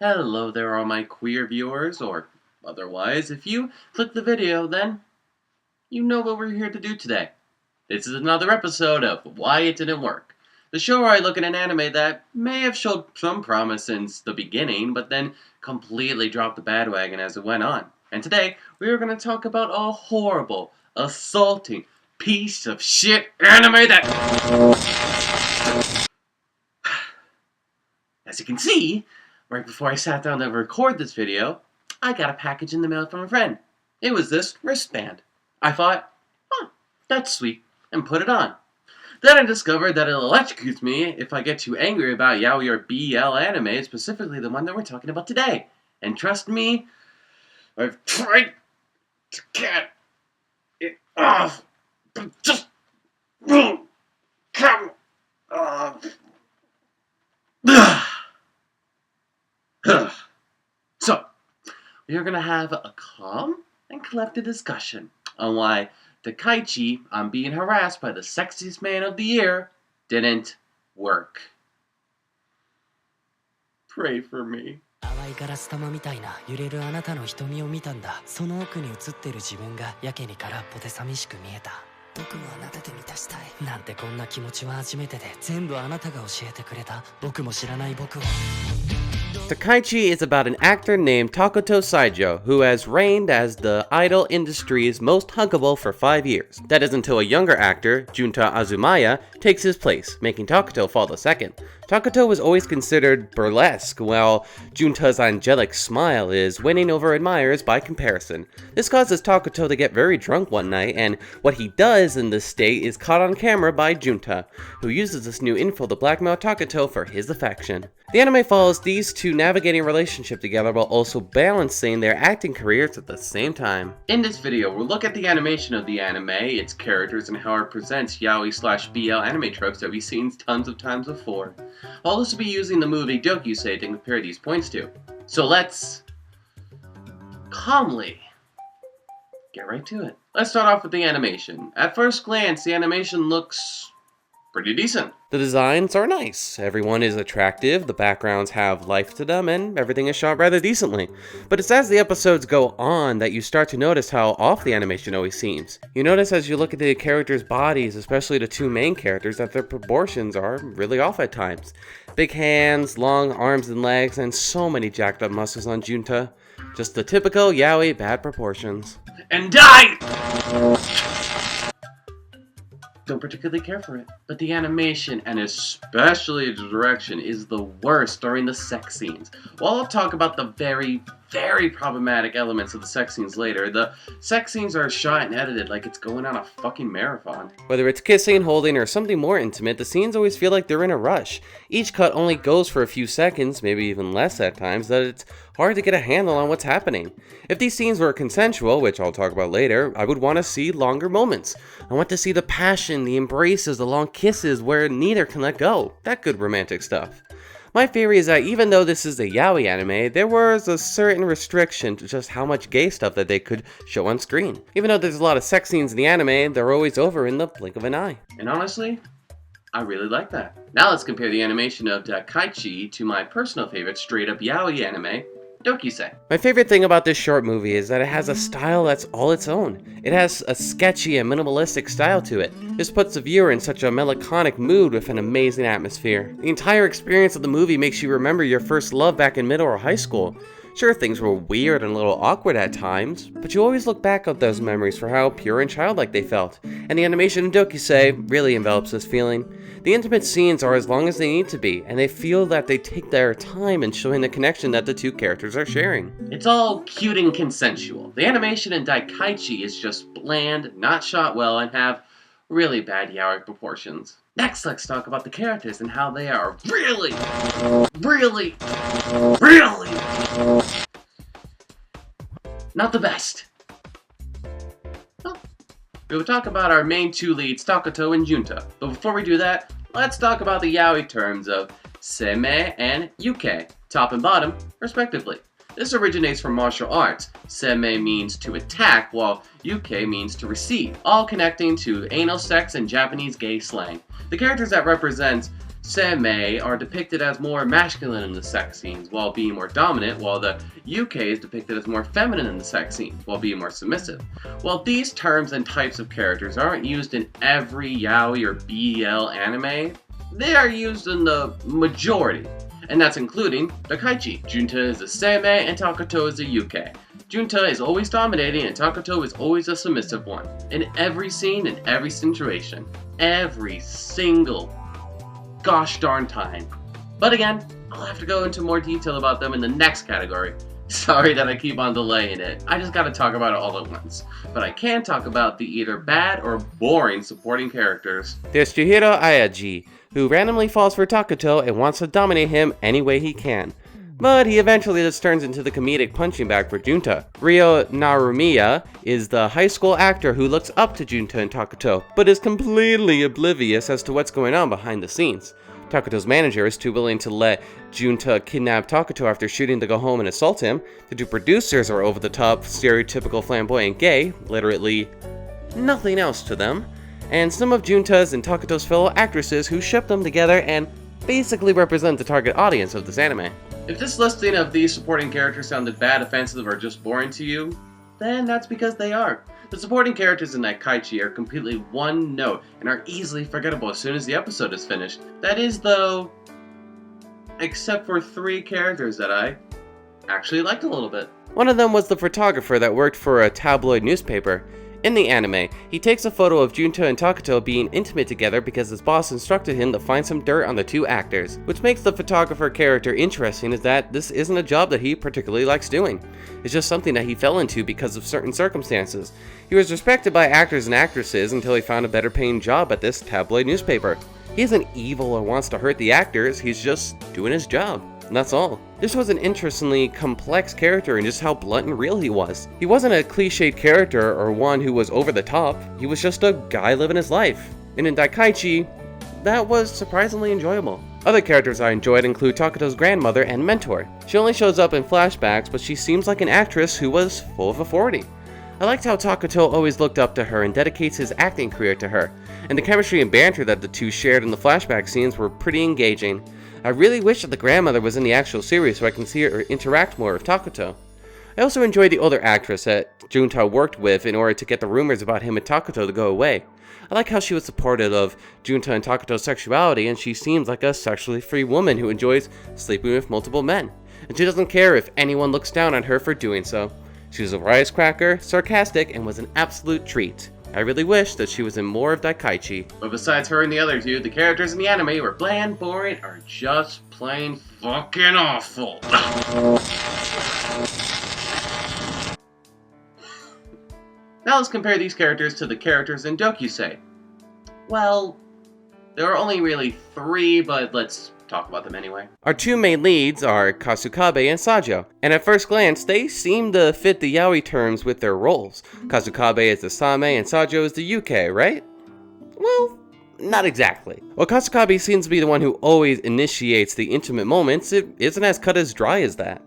Hello there, all my queer viewers, or otherwise. If you click the video, then you know what we're here to do today. This is another episode of Why It Didn't Work, the show where I look at an anime that may have showed some promise since the beginning, but then completely dropped the bandwagon as it went on. And today, we are going to talk about a horrible, assaulting piece of shit anime that, as you can see, right before I sat down to record this video, I got a package in the mail from a friend. It was this wristband. I thought, that's sweet, and put it on. Then I discovered that it electrocutes me if I get too angry about yaoi or BL anime, specifically the one that we're talking about today. And trust me, I've tried to get it off, but just won't come off. So, we are going to have a calm and collected discussion on why Dakaichi on being harassed by the sexiest man of the year didn't work. Pray for me. 淡いガラス玉みたいな揺れるあなたの瞳を見たんだ。その奥に映ってる自分がやけに空っぽで寂しく見えた。僕もあなたで満たしたいなんてこんな気持ちは初めてで全部あなたが教えてくれた。僕も知らない僕を。 Dakaichi is about an actor named Takuto Saijo, who has reigned as the idol industry's most huggable for 5 years. That is until a younger actor, Junta Azumaya, takes his place, making Takuto fall to second. Takuto was always considered burlesque, while Junta's angelic smile is winning over admirers by comparison. This causes Takuto to get very drunk one night, and what he does in this state is caught on camera by Junta, who uses this new info to blackmail Takuto for his affection. The anime follows these two navigating a relationship together while also balancing their acting careers at the same time. In this video, we'll look at the animation of the anime, its characters, and how it presents yaoi/BL anime tropes that we've seen tons of times before. I'll also be using the movie Dokusei to compare these points to. So let's calmly get right to it. Let's start off with the animation. At first glance, the animation looks pretty decent. The designs are nice, everyone is attractive, the backgrounds have life to them, and everything is shot rather decently. But it's as the episodes go on that you start to notice how off the animation always seems. You notice as you look at the characters' bodies, especially the two main characters, that their proportions are really off at times. Big hands, long arms and legs, and so many jacked up muscles on Junta. Just the typical yaoi bad proportions. And I don't particularly care for it, but the animation, and especially the direction, is the worst during the sex scenes. While I'll talk about the very problematic elements of the sex scenes later, the sex scenes are shot and edited like it's going on a fucking marathon. Whether it's kissing, holding, or something more intimate, the scenes always feel like they're in a rush. Each cut only goes for a few seconds, maybe even less at times, that it's hard to get a handle on what's happening. If these scenes were consensual, which I'll talk about later, I would want to see longer moments. I want to see the passion, the embraces, the long kisses where neither can let go. That good romantic stuff. My theory is that even though this is a yaoi anime, there was a certain restriction to just how much gay stuff that they could show on screen. Even though there's a lot of sex scenes in the anime, they're always over in the blink of an eye. And honestly, I really like that. Now let's compare the animation of Dakaichi to my personal favorite straight up yaoi anime, Dokusei. My favorite thing about this short movie is that it has a style that's all its own. It has a sketchy and minimalistic style to it. This puts the viewer in such a melancholic mood with an amazing atmosphere. The entire experience of the movie makes you remember your first love back in middle or high school. Sure, things were weird and a little awkward at times, but you always look back at those memories for how pure and childlike they felt, and the animation in Dokusei really envelops this feeling. The intimate scenes are as long as they need to be, and they feel that they take their time in showing the connection that the two characters are sharing. It's all cute and consensual. The animation in Dakaichi is just bland, not shot well, and have really bad yaoi proportions. Next, let's talk about the characters and how they are really not the best. Well, we will talk about our main two leads, Takuto and Junta. But before we do that, let's talk about the yaoi terms of seme and yuke, top and bottom, respectively. This originates from martial arts. Seme means to attack, while yuke means to receive, all connecting to anal sex and Japanese gay slang. The characters that represent Seimei are depicted as more masculine in the sex scenes while being more dominant, while the UK is depicted as more feminine in the sex scenes while being more submissive. While these terms and types of characters aren't used in every yaoi or BL anime, they are used in the majority, and that's including Dakaichi. Junta is a Seimei and Takuto is a UK. Junta is always dominating and Takuto is always a submissive one. In every scene, in every situation. Every single gosh darn time. But again, I'll have to go into more detail about them in the next category. Sorry that I keep on delaying it. I just gotta talk about it all at once. But I can talk about the either bad or boring supporting characters. There's Chihiro Ayaji, who randomly falls for Takuto and wants to dominate him any way he can. But he eventually just turns into the comedic punching bag for Junta. Ryo Narumiya is the high school actor who looks up to Junta and Takuto, but is completely oblivious as to what's going on behind the scenes. Takuto's manager is too willing to let Junta kidnap Takuto after shooting to go home and assault him. The two producers are over the top, stereotypical flamboyant gay, literally nothing else to them. And some of Junta's and Takuto's fellow actresses who ship them together and basically represent the target audience of this anime. If this listing of these supporting characters sounded bad, offensive, or just boring to you, then that's because they are. The supporting characters in Dakaichi are completely one note and are easily forgettable as soon as the episode is finished. That is, though, except for 3 characters that I actually liked a little bit. One of them was the photographer that worked for a tabloid newspaper. In the anime, he takes a photo of Junta and Takuto being intimate together because his boss instructed him to find some dirt on the two actors. Which makes the photographer character interesting is that this isn't a job that he particularly likes doing. It's just something that he fell into because of certain circumstances. He was respected by actors and actresses until he found a better paying job at this tabloid newspaper. He isn't evil or wants to hurt the actors, he's just doing his job. And that's all. This was an interestingly complex character in just how blunt and real he was. He wasn't a cliched character or one who was over the top, he was just a guy living his life. And in Dakaichi, that was surprisingly enjoyable. Other characters I enjoyed include Takuto's grandmother and mentor. She only shows up in flashbacks, but she seems like an actress who was full of authority. I liked how Takuto always looked up to her and dedicates his acting career to her, and the chemistry and banter that the two shared in the flashback scenes were pretty engaging. I really wish that the grandmother was in the actual series so I can see her interact more with Takuto. I also enjoyed the older actress that Junta worked with in order to get the rumors about him and Takuto to go away. I like how she was supportive of Junta and Takuto's sexuality, and she seems like a sexually free woman who enjoys sleeping with multiple men. And she doesn't care if anyone looks down on her for doing so. She was a wisecracker, sarcastic, and was an absolute treat. I really wish that she was in more of Dakaichi. But besides her and the other two, the characters in the anime were bland, boring, or just plain fucking awful. Now let's compare these characters to the characters in Dokusei. Well, there are only really 3, but let's talk about them anyway. Our two main leads are Kasukabe and Sajo, and at first glance, they seem to fit the yaoi terms with their roles. Kasukabe is the Same and Sajo is the UK, right? Well, not exactly. While Kasukabe seems to be the one who always initiates the intimate moments, it isn't as cut as dry as that.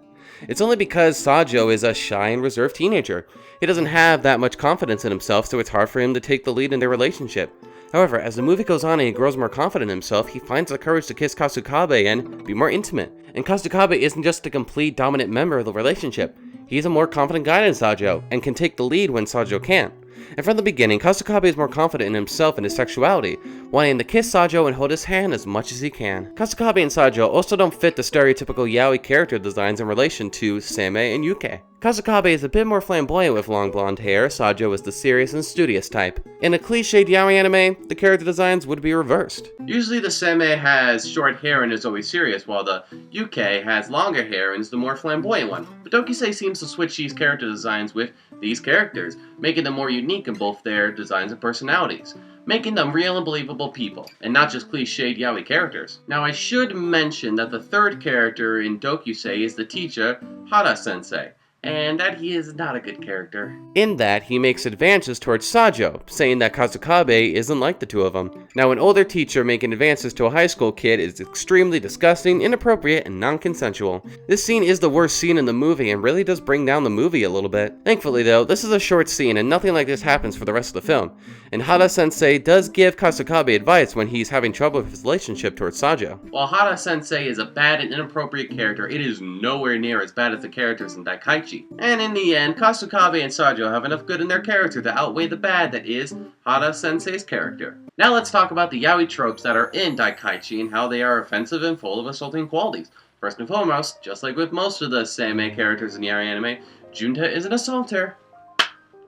It's only because Sajo is a shy and reserved teenager. He doesn't have that much confidence in himself, so it's hard for him to take the lead in their relationship. However, as the movie goes on and he grows more confident in himself, he finds the courage to kiss Kasukabe and be more intimate. And Kasukabe isn't just a complete dominant member of the relationship. He's a more confident guy than Sajo, and can take the lead when Sajo can't. And from the beginning, Kasukabe is more confident in himself and his sexuality, wanting to kiss Sajo and hold his hand as much as he can. Kasukabe and Sajo also don't fit the stereotypical yaoi character designs in relation to Seimei and Yuke. Kasukabe is a bit more flamboyant with long blonde hair, Sajo is the serious and studious type. In a cliched yaoi anime, the character designs would be reversed. Usually the Seimei has short hair and is always serious, while the UK has longer hair and is the more flamboyant one. But Dokusei seems to switch these character designs with these characters, making them more unique in both their designs and personalities, making them real and believable people, and not just cliched yaoi characters. Now I should mention that the third character in Dokusei is the teacher, Hara-sensei, and that he is not a good character. In that, he makes advances towards Sajo, saying that Kasukabe isn't like the two of them, and Now, an older teacher making advances to a high school kid is extremely disgusting, inappropriate, and non-consensual. This scene is the worst scene in the movie and really does bring down the movie a little bit. Thankfully though, this is a short scene and nothing like this happens for the rest of the film. And Hara-sensei does give Kasukabe advice when he's having trouble with his relationship towards Sajo. While Hara-sensei is a bad and inappropriate character, it is nowhere near as bad as the characters in Dakaichi. And in the end, Kasukabe and Sajo have enough good in their character to outweigh the bad that is Hara-sensei's character. Now let's talk about the yaoi tropes that are in Dakaichi and how they are offensive and full of assaulting qualities. First and foremost, just like with most of the seimei characters in yaoi anime, Junta is an assaulter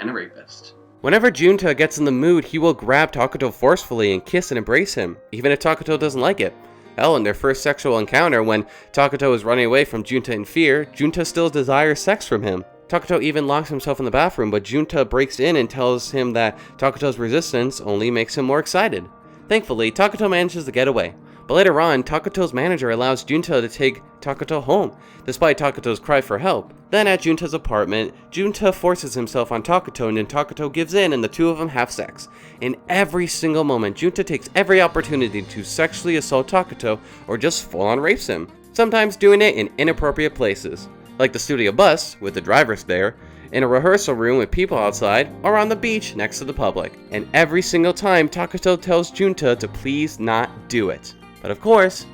and a rapist. Whenever Junta gets in the mood, he will grab Takuto forcefully and kiss and embrace him, even if Takuto doesn't like it. Hell, in their first sexual encounter, when Takuto is running away from Junta in fear, Junta still desires sex from him. Takuto even locks himself in the bathroom, but Junta breaks in and tells him that Takuto's resistance only makes him more excited. Thankfully, Takuto manages to get away, but later on, Takuto's manager allows Junta to take Takuto home, despite Takuto's cry for help. Then at Junta's apartment, Junta forces himself on Takuto and then Takuto gives in and the two of them have sex. In every single moment, Junta takes every opportunity to sexually assault Takuto or just full-on rapes him, sometimes doing it in inappropriate places, like the studio bus with the drivers there, in a rehearsal room with people outside, or on the beach next to the public. And every single time, Takuto tells Junta to please not do it. But of course,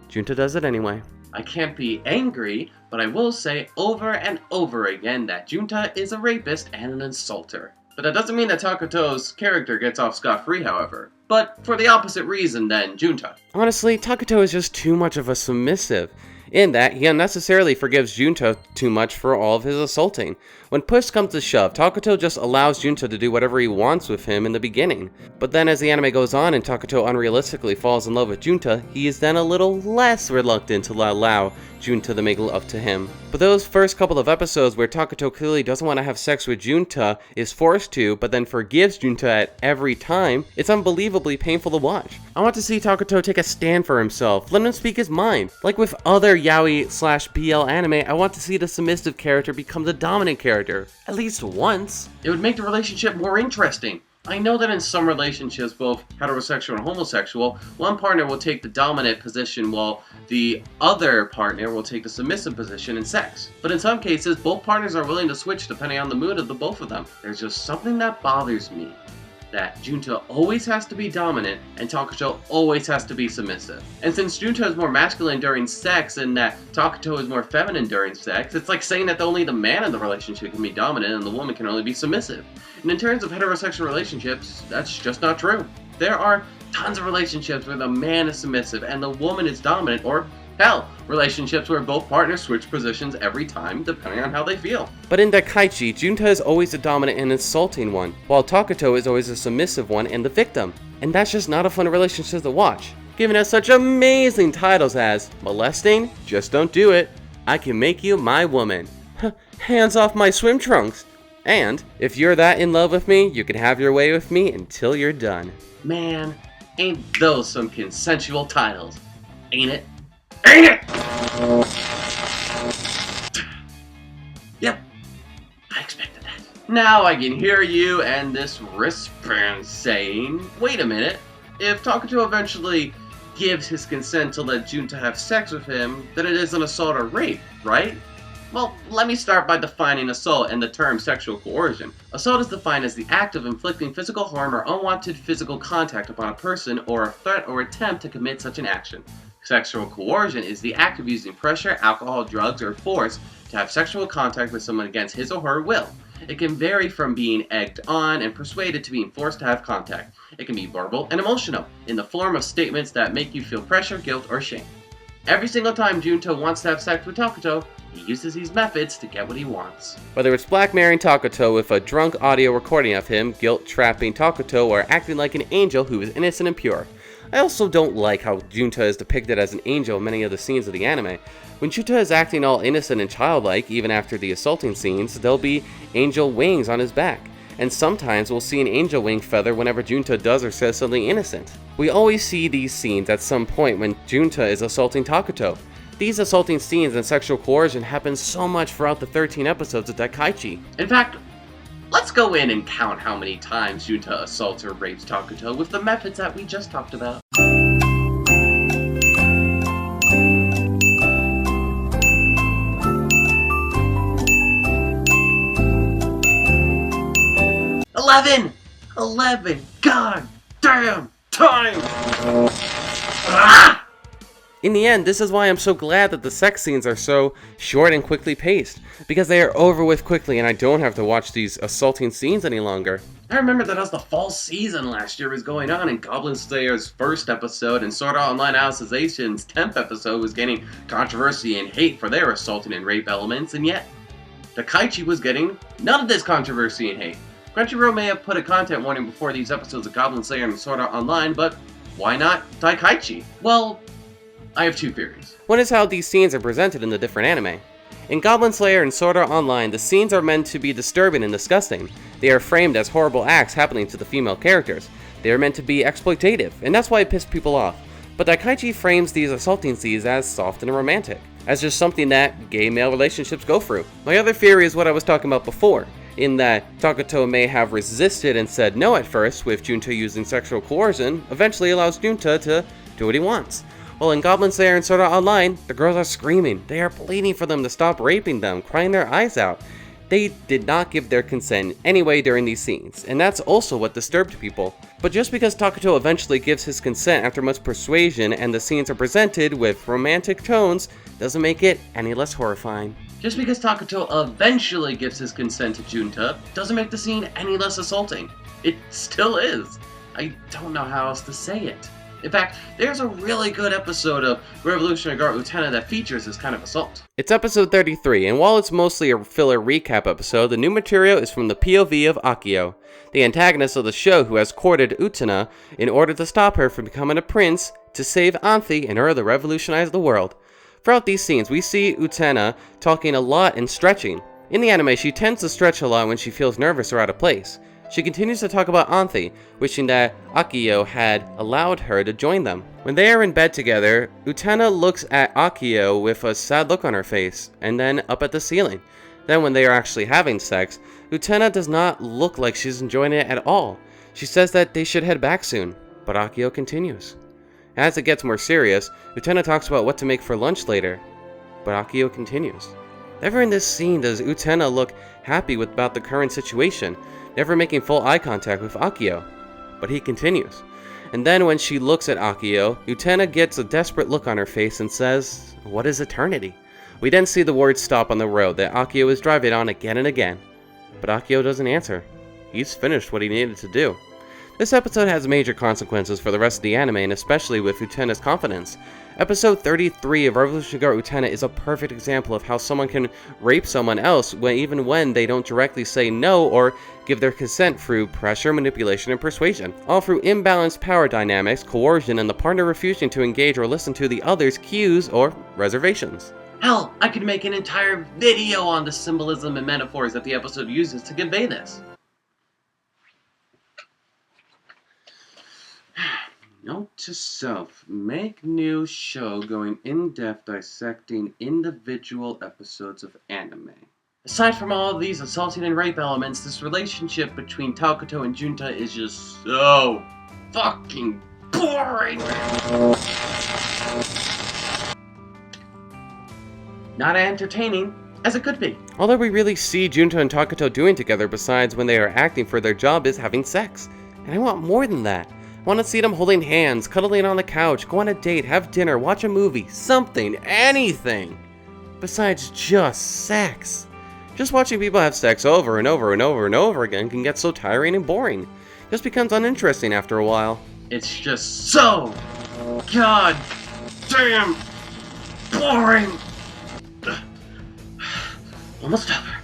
Junta does it anyway. I can't be angry, but I will say over and over again that Junta is a rapist and an insulter. But that doesn't mean that Takuto's character gets off scot-free, however. But for the opposite reason than Junta. Honestly, Takuto is just too much of a submissive, in that he unnecessarily forgives Junta too much for all of his assaulting. When push comes to shove, Takuto just allows Junta to do whatever he wants with him in the beginning. But then as the anime goes on and Takuto unrealistically falls in love with Junta, he is then a little less reluctant to allow Junta to make love to him. But those first couple of episodes where Takuto clearly doesn't want to have sex with Junta, is forced to, but then forgives Junta at every time, it's unbelievably painful to watch. I want to see Takuto take a stand for himself, let him speak his mind. Like with other yaoi/BL anime, I want to see the submissive character become the dominant character, at least once. It would make the relationship more interesting. I know that in some relationships, both heterosexual and homosexual, one partner will take the dominant position while the other partner will take the submissive position in sex. But in some cases, both partners are willing to switch depending on the mood of the both of them. There's just something that bothers me. That Junta always has to be dominant and Takuto always has to be submissive. And since Junta is more masculine during sex and that Takuto is more feminine during sex, it's like saying that only the man in the relationship can be dominant and the woman can only be submissive. And in terms of heterosexual relationships, that's just not true. There are tons of relationships where the man is submissive and the woman is dominant, or hell, relationships where both partners switch positions every time depending on how they feel. But in Dakaichi, Junta is always the dominant and insulting one, while Takuto is always the submissive one and the victim. And that's just not a fun relationship to watch, giving us such amazing titles as Molesting, Just Don't Do It, I Can Make You My Woman, Hands Off My Swim Trunks, and If You're That In Love With Me, You Can Have Your Way With Me Until You're Done. Man, ain't those some consensual titles, ain't it? Ain't it? Yep, I expected that. Now I can hear you and this wristband saying, wait a minute, if Takuto eventually gives his consent to let Junta have sex with him, then it is an assault or rape, right? Well, let me start by defining assault and the term sexual coercion. Assault is defined as the act of inflicting physical harm or unwanted physical contact upon a person or a threat or attempt to commit such an action. Sexual coercion is the act of using pressure, alcohol, drugs, or force to have sexual contact with someone against his or her will. It can vary from being egged on and persuaded to being forced to have contact. It can be verbal and emotional, in the form of statements that make you feel pressure, guilt, or shame. Every single time Junta wants to have sex with Takuto, he uses these methods to get what he wants. Whether it's blackmailing Takuto with a drunk audio recording of him, guilt-trapping Takuto, or acting like an angel who is innocent and pure. I also don't like how Junta is depicted as an angel in many of the scenes of the anime. When Junta is acting all innocent and childlike, even after the assaulting scenes, there'll be angel wings on his back. And sometimes we'll see an angel wing feather whenever Junta does or says something innocent. We always see these scenes at some point when Junta is assaulting Takuto. These assaulting scenes and sexual coercion happen so much throughout the 13 episodes of Dakaichi. In fact, Let's go in and count how many times Junta assaults or rapes Takuto with the methods that we just talked about. 11 god damn times! Ah! In the end, this is why I'm so glad that the sex scenes are so short and quickly paced, because they are over with quickly and I don't have to watch these assaulting scenes any longer. I remember that as the fall season last year was going on and Goblin Slayer's first episode and Sword Art Online Alicizzation's 10th episode was getting controversy and hate for their assaulting and rape elements, and yet Dakaichi was getting none of this controversy and hate. Crunchyroll may have put a content warning before these episodes of Goblin Slayer and Sword Art Online, but why not Dakaichi? Well, I have two theories. One is how these scenes are presented in the different anime. In Goblin Slayer and Sword Art Online, the scenes are meant to be disturbing and disgusting. They are framed as horrible acts happening to the female characters. They are meant to be exploitative, and that's why it pissed people off. But Dakaichi frames these assaulting scenes as soft and romantic, as just something that gay male relationships go through. My other theory is what I was talking about before, in that Takuto may have resisted and said no at first, with Junta using sexual coercion, eventually allows Junta to do what he wants. Well, in Goblin Slayer and Sword Art Online, the girls are screaming. They are pleading for them to stop raping them, crying their eyes out. They did not give their consent anyway during these scenes, and that's also what disturbed people. But just because Takuto eventually gives his consent after much persuasion and the scenes are presented with romantic tones, doesn't make it any less horrifying. Just because Takuto eventually gives his consent to Junta doesn't make the scene any less assaulting. It still is. I don't know how else to say it. In fact, there's a really good episode of Revolutionary Guard Utena that features this kind of assault. It's episode 33, and while it's mostly a filler recap episode, the new material is from the POV of Akio, the antagonist of the show who has courted Utena in order to stop her from becoming a prince to save Anthy in order to revolutionize the world. Throughout these scenes, we see Utena talking a lot and stretching. In the anime, she tends to stretch a lot when she feels nervous or out of place. She continues to talk about Anthy, wishing that Akio had allowed her to join them. When they are in bed together, Utena looks at Akio with a sad look on her face, and then up at the ceiling. Then when they are actually having sex, Utena does not look like she's enjoying it at all. She says that they should head back soon, but Akio continues. As it gets more serious, Utena talks about what to make for lunch later, but Akio continues. Never in this scene does Utena look happy about the current situation, never making full eye contact with Akio, but he continues. And then when she looks at Akio, Utena gets a desperate look on her face and says, "What is eternity?" We then see the words stop on the road that Akio is driving on again and again, but Akio doesn't answer. He's finished what he needed to do. This episode has major consequences for the rest of the anime, and especially with Utena's confidence. Episode 33 of Revolutionary Guard Utena is a perfect example of how someone can rape someone else even when they don't directly say no or give their consent through pressure, manipulation, and persuasion. All through imbalanced power dynamics, coercion, and the partner refusing to engage or listen to the other's cues or reservations. Hell, I could make an entire video on the symbolism and metaphors that the episode uses to convey this. Note to self, make new show going in-depth dissecting individual episodes of anime. Aside from all of these assaulting and rape elements, this relationship between Takuto and Junta is just so fucking boring! Not entertaining as it could be. All that we really see Junta and Takuto doing together besides when they are acting for their job is having sex. And I want more than that. I want to see them holding hands, cuddling on the couch, go on a date, have dinner, watch a movie, something, anything. Besides just sex. Just watching people have sex over and over and over and over again can get so tiring and boring. It just becomes uninteresting after a while. It's just so god damn boring. Almost over.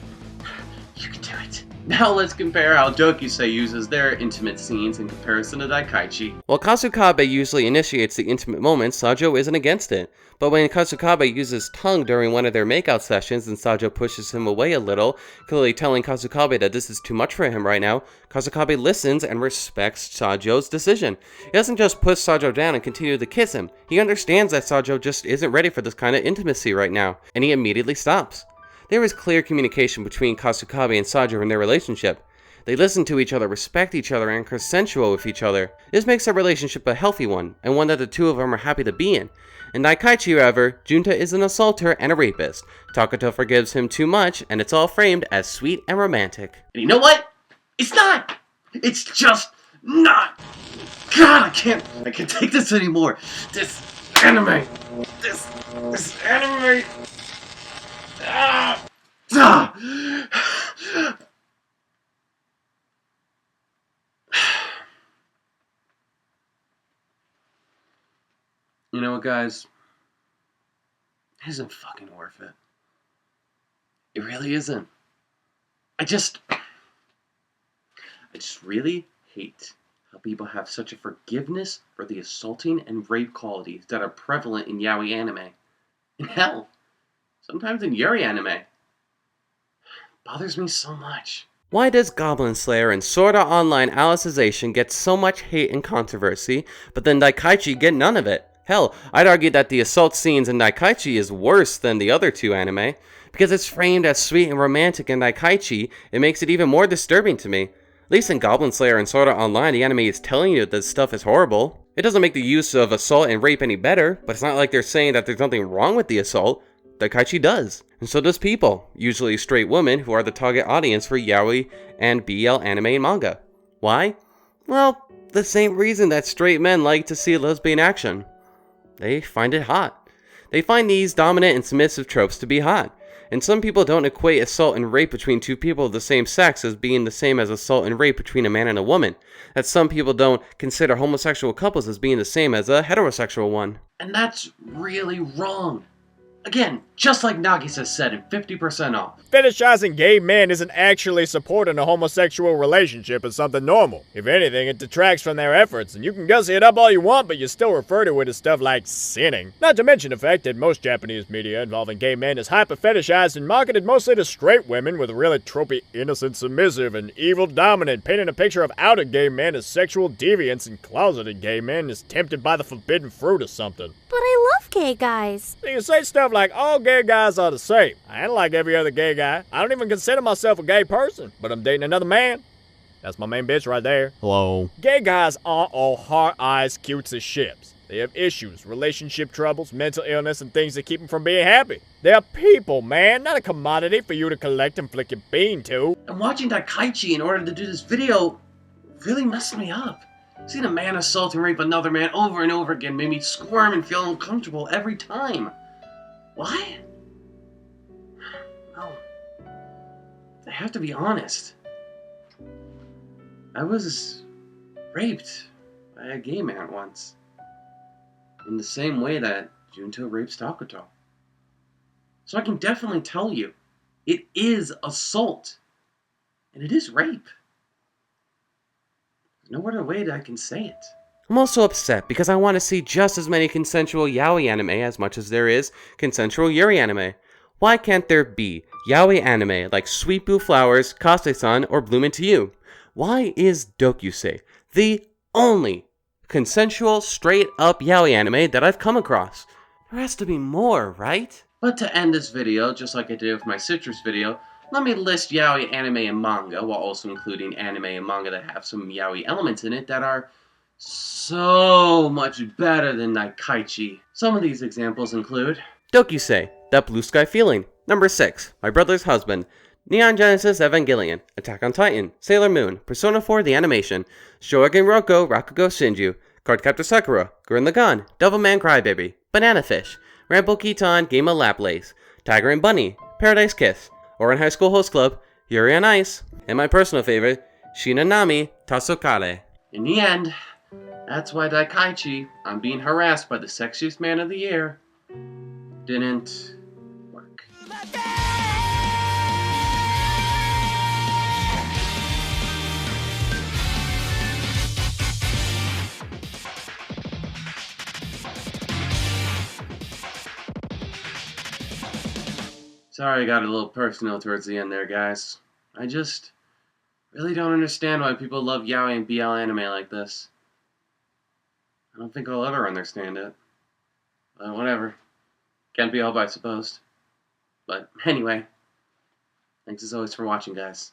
You can do it. Now let's compare how Dokusei uses their intimate scenes in comparison to Dakaichi. While Kasukabe usually initiates the intimate moments, Sajo isn't against it. But when Kasukabe uses tongue during one of their makeout sessions and Sajo pushes him away a little, clearly telling Kasukabe that this is too much for him right now, Kasukabe listens and respects Sajo's decision. He doesn't just push Sajo down and continue to kiss him. He understands that Sajo just isn't ready for this kind of intimacy right now, and he immediately stops. There is clear communication between Kasukabe and Sajo in their relationship. They listen to each other, respect each other, and are consensual with each other. This makes their relationship a healthy one, and one that the two of them are happy to be in. In Dakaichi, however, Junta is an assaulter and a rapist. Takuto forgives him too much, and it's all framed as sweet and romantic. And you know what? It's not! It's just not! God, I can't take this anymore. This anime. This anime. Ah! Ah! You know what, guys? It isn't fucking worth it. It really isn't. I just really hate how people have such a forgiveness for the assaulting and rape qualities that are prevalent in yaoi anime. And hell, sometimes in yuri anime. It bothers me so much. Why does Goblin Slayer and Sword Art Online Alicization get so much hate and controversy, but then Dakaichi get none of it? Hell, I'd argue that the assault scenes in Dakaichi is worse than the other two anime. Because it's framed as sweet and romantic in Dakaichi, it makes it even more disturbing to me. At least in Goblin Slayer and Sword Art Online, the anime is telling you that this stuff is horrible. It doesn't make the use of assault and rape any better, but it's not like they're saying that there's nothing wrong with the assault. Dakaichi does. And so does people, usually straight women who are the target audience for yaoi and BL anime and manga. Why? Well, the same reason that straight men like to see lesbian action. They find it hot. They find these dominant and submissive tropes to be hot. And some people don't equate assault and rape between two people of the same sex as being the same as assault and rape between a man and a woman. That some people don't consider homosexual couples as being the same as a heterosexual one. And that's really wrong. Again, just like Nagisa said in 50% off. Fetishizing gay men isn't actually supporting a homosexual relationship as something normal. If anything, it detracts from their efforts, and you can gussy it up all you want, but you still refer to it as stuff like sinning. Not to mention the fact that most Japanese media involving gay men is hyper-fetishized and marketed mostly to straight women with really tropey innocent submissive and evil dominant, painting a picture of outer gay men as sexual deviants and closeted gay men as tempted by the forbidden fruit or something. But I love gay guys. You say stuff like, all gay guys are the same. I ain't like every other gay guy. I don't even consider myself a gay person, but I'm dating another man. That's my main bitch right there. Hello. Gay guys aren't all heart eyes cutes as ships. They have issues, relationship troubles, mental illness, and things that keep them from being happy. They're people, man, not a commodity for you to collect and flick your bean to. And watching Dakaichi in order to do this video really messed me up. Seeing a man assault and rape another man over and over again made me squirm and feel uncomfortable every time. Why? Well, I have to be honest. I was raped by a gay man once. In the same way that Junto rapes Takuto. So I can definitely tell you, it is assault. And it is rape. There's no other way that I can say it. I'm also upset because I want to see just as many consensual yaoi anime as much as there is consensual yuri anime. Why can't there be yaoi anime like Sweet Blue Flowers, Kase-san, or Bloom Into You? Why is Dokusei the only consensual, straight-up yaoi anime that I've come across? There has to be more, right? But to end this video, just like I did with my citrus video, let me list yaoi anime and manga, while also including anime and manga that have some yaoi elements in it that are so much better than Dakaichi. Some of these examples include Dokusei, That Blue Sky Feeling. Number 6, My Brother's Husband. Neon Genesis Evangelion, Attack on Titan, Sailor Moon, Persona 4 The Animation, Shogun Roko Rakugo Shinju, Cardcaptor Sakura, Gurren Lagann, Devilman Crybaby, Banana Fish, Rambo Kitan Game of Laplace, Tiger and Bunny, Paradise Kiss, Oran High School Host Club, Yuri on Ice, and my personal favorite, Shinanami Tasokare. In the end, that's why Dakaichi, I'm being harassed by the sexiest man of the year, didn't work. Sorry I got a little personal towards the end there, guys. I just really don't understand why people love yaoi and BL anime like this. I don't think I'll ever understand it. But whatever. Can't be helped, I suppose. But anyway, thanks as always for watching, guys.